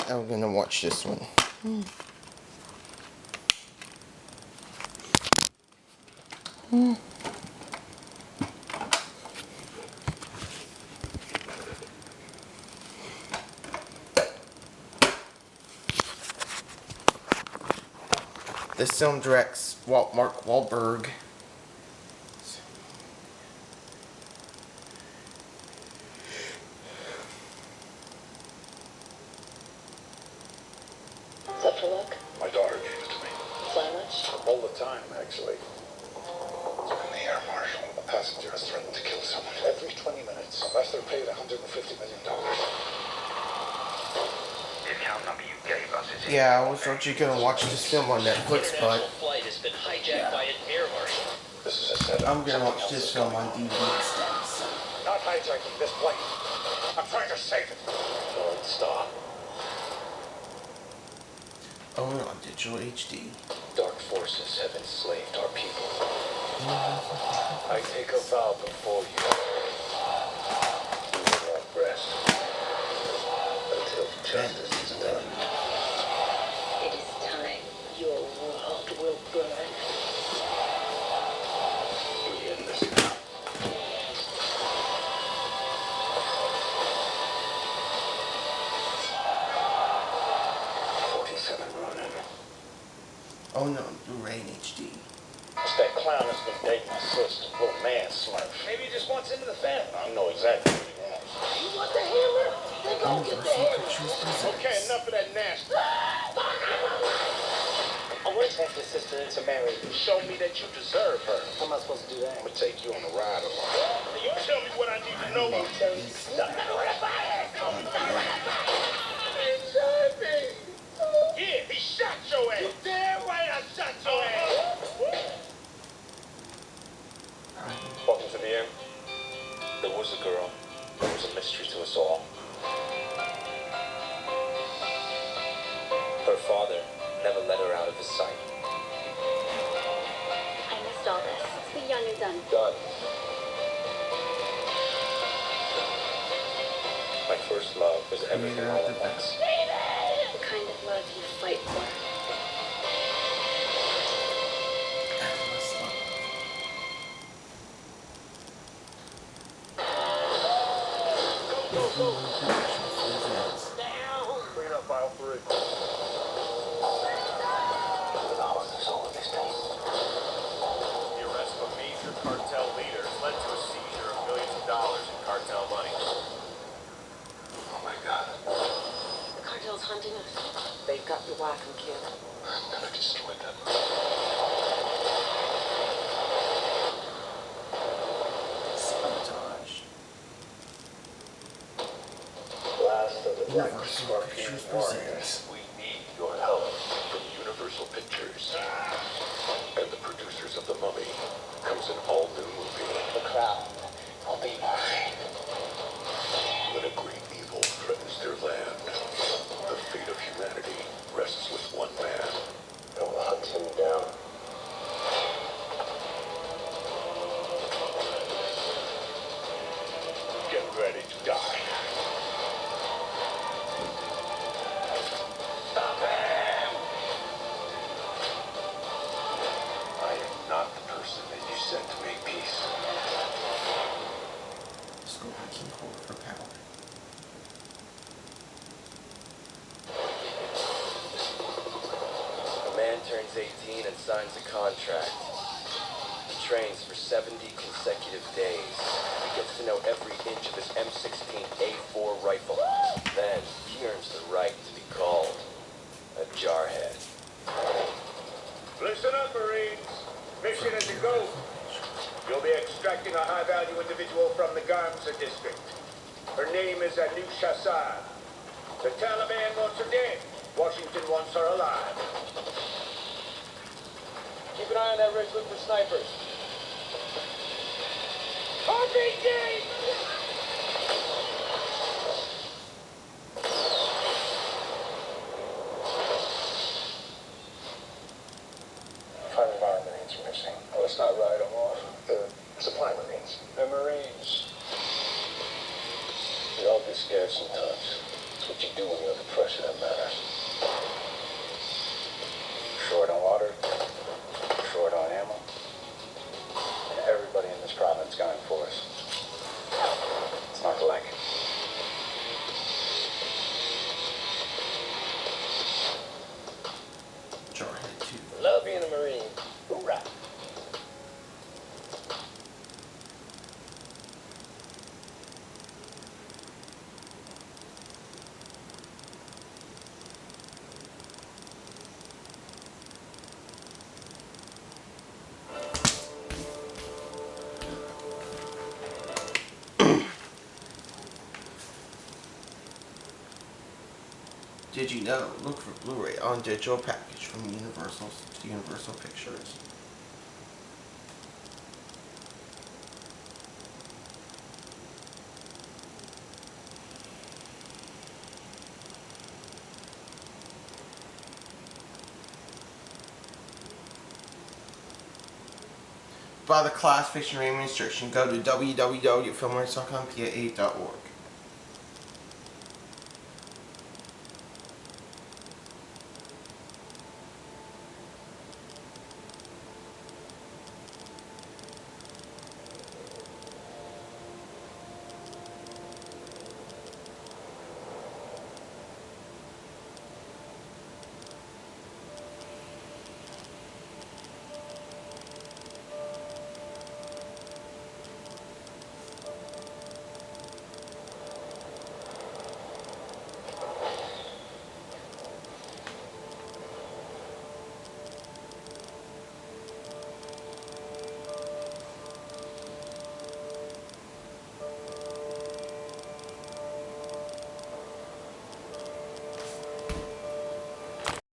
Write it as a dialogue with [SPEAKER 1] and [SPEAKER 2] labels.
[SPEAKER 1] I'm gonna watch this one. This film directs Mark Wahlberg.
[SPEAKER 2] Is that for luck?
[SPEAKER 3] My daughter gave it to me.
[SPEAKER 2] Fly much?
[SPEAKER 3] All the time, actually. In the air marshal, a passenger has threatened to kill someone every 20 minutes unless they're paid $150 million.
[SPEAKER 4] The account number you gave us is...
[SPEAKER 1] Yeah, I was actually gonna watch this film on Netflix, but
[SPEAKER 2] flight has been hijacked by an air marshal.
[SPEAKER 3] This is a setup.
[SPEAKER 1] I'm gonna watch this film on DVD.
[SPEAKER 3] Not hijacking this plane. I'm trying to save it.
[SPEAKER 2] Don't stop.
[SPEAKER 1] Own on digital HD.
[SPEAKER 2] Dark forces have enslaved our people. I take a vow before you. You will not rest until justice is done. It is time your world will burn.
[SPEAKER 3] We end this now.
[SPEAKER 1] Oh no, Blu-ray in HD.
[SPEAKER 3] It's that clown that's been dating my sister, little man smurf. Maybe he just wants into the family. I know exactly what he wants.
[SPEAKER 2] You want the hammer? Then go get the hammer.
[SPEAKER 3] Okay, enough of that nasty.
[SPEAKER 2] I want to take your sister into marriage.
[SPEAKER 3] Show me that you deserve her.
[SPEAKER 2] How am I supposed to do that?
[SPEAKER 3] I'm gonna take you on a ride along. You tell me what I need to know.
[SPEAKER 2] I'll tell you stuff.
[SPEAKER 3] Yeah, he shot your ass. You damn right I shot your ass. Welcome to the end. There was a girl. There was a mystery to us all. Her father never let her out of his sight.
[SPEAKER 5] I missed all this. Speak on your done.
[SPEAKER 3] Done. My first love was everything all at once.
[SPEAKER 5] The kind of love you fight for.
[SPEAKER 3] Bring it up, file 3. The arrest of a major cartel leader has led to a seizure of millions of dollars in cartel money. Oh my God.
[SPEAKER 5] The cartel's hunting us.
[SPEAKER 2] They've got your wife and kid.
[SPEAKER 3] I'm gonna destroy them.
[SPEAKER 1] Sabotage.
[SPEAKER 3] Last of the Black
[SPEAKER 1] Universal
[SPEAKER 3] Scorpion
[SPEAKER 1] Pictures
[SPEAKER 3] Warriors.
[SPEAKER 1] presents.
[SPEAKER 3] We need your help from Universal Pictures. And the producers of The Mummy comes an all-new movie.
[SPEAKER 2] The crowd will be mine.
[SPEAKER 3] When a great evil threatens their land, the fate of humanity rests with one man. I will hunt him down. Get ready to die. Stop him! I am not the person that you sent to make peace.
[SPEAKER 1] Let's go keyhole for power.
[SPEAKER 6] A man turns 18 and signs a contract. He trains for 70 consecutive days. He gets to know every inch of his M16A4 rifle. Then he earns the right to be called a jarhead.
[SPEAKER 3] Listen up, Marines. Mission as a go. You'll be extracting a high-value individual from the Gamza district. Her name is Anusha Shah. The Taliban wants her dead. Washington wants her alive. Keep an eye on that red group for snipers. RPG! Five of our Marines are missing. Oh, let's not write them off. The supply Marines. The Marines. We all get scared sometimes. That's
[SPEAKER 2] what you do when you're under pressure that matters. Short on water, short on ammo, and everybody in this province gunning for us. It's not like it.
[SPEAKER 1] Jarhead 2.
[SPEAKER 2] Love being a Marine. Hoorah!
[SPEAKER 1] Did you know? Look for Blu-ray on digital package from Universal Pictures. By the class fiction rating restriction, go to www.filmworks.com/PA8.org.